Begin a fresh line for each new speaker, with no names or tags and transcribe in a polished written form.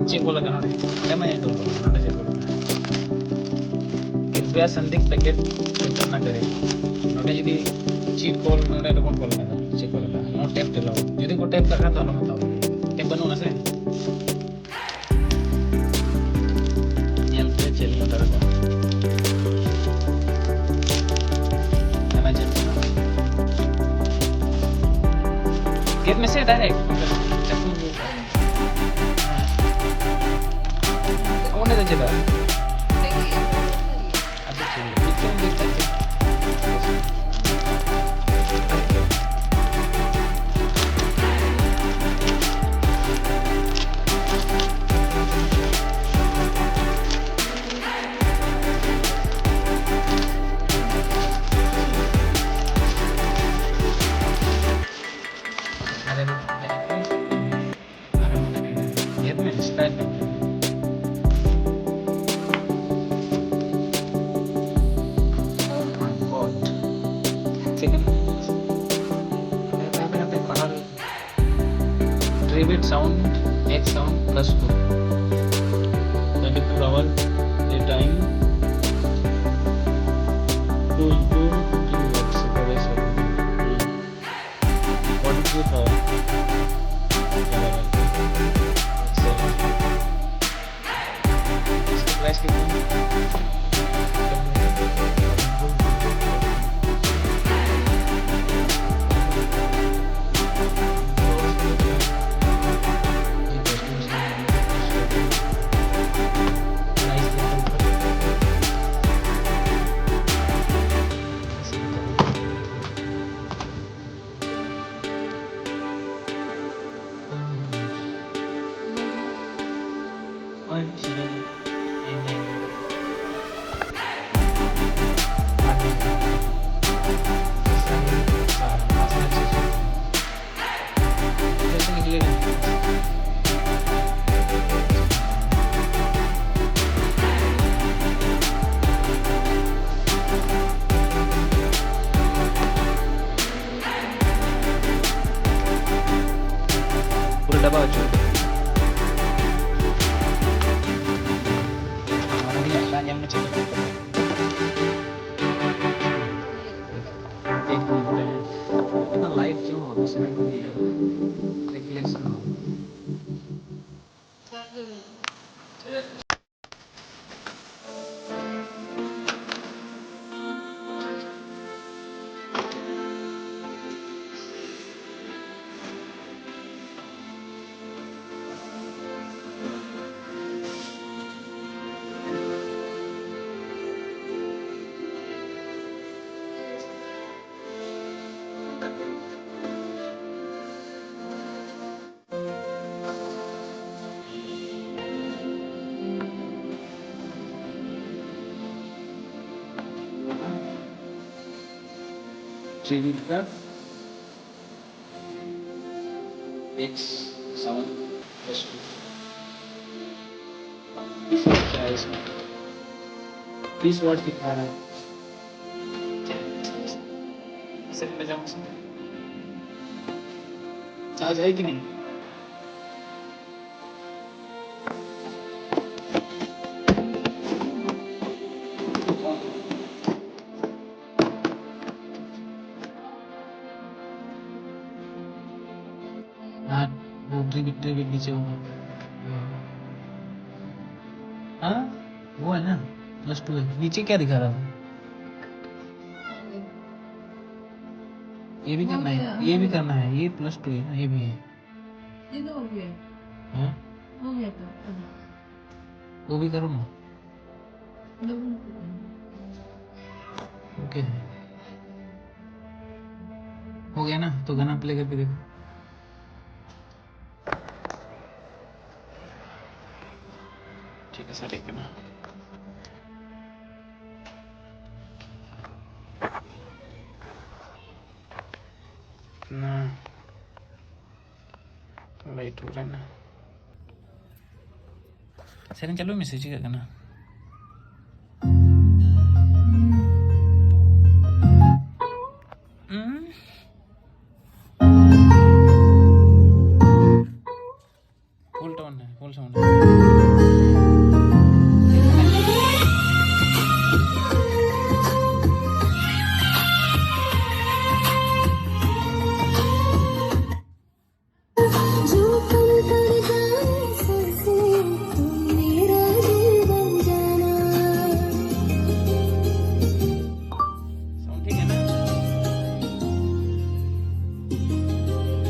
check बोला का नोडे क्या मैं डोल बोला नोडे चेक बोला कृपया संदिग्ध पैकेट फिल्टर ना करें नोडे यदि चीट कॉल नोडे तो कौन कॉल करता चेक बोला का नो टैप दिलाओ यदि को टैप करना तो नो बताओ टैप बनू ना से nyel पे चलिए उधर को मैं चेक गेट में से डायरेक्ट उन्हें तो चला अच्छा चलिए नीचे हम देख सकते अरे गेट में स्टार्ट सेकंड पे पढ़ा ट्रिब्यूट साउंड एक sound plus 2 24 hour a time 2 into 50 watts progress what is your price कितना पूरा डब्बा हो चुका yang ngecek एक इतना लाइट क्यों होता है इसमें रिफ्लेक्शन थ्री का एक्स 7 प्लस 2 क्या है इसमें 20 वाट दिखा रहा है सेट में जाऊँ चार्ज है कि नहीं हाँ वो ट्रिबिट नीचे होगा हाँ वो है ना प्लस 2 है नीचे क्या दिखा रहा था ये भी करना है ये भी करना है ये प्लस 2 है ना ये भी है
ये तो हो गया
हाँ
हो गया तो
वो भी करो ना
डबल
ओके हो गया ना तो गाना प्ले करके देखो ठीक है सर एक ना ना लाइट हो रहा है ना सर चलो मैसेज का गाना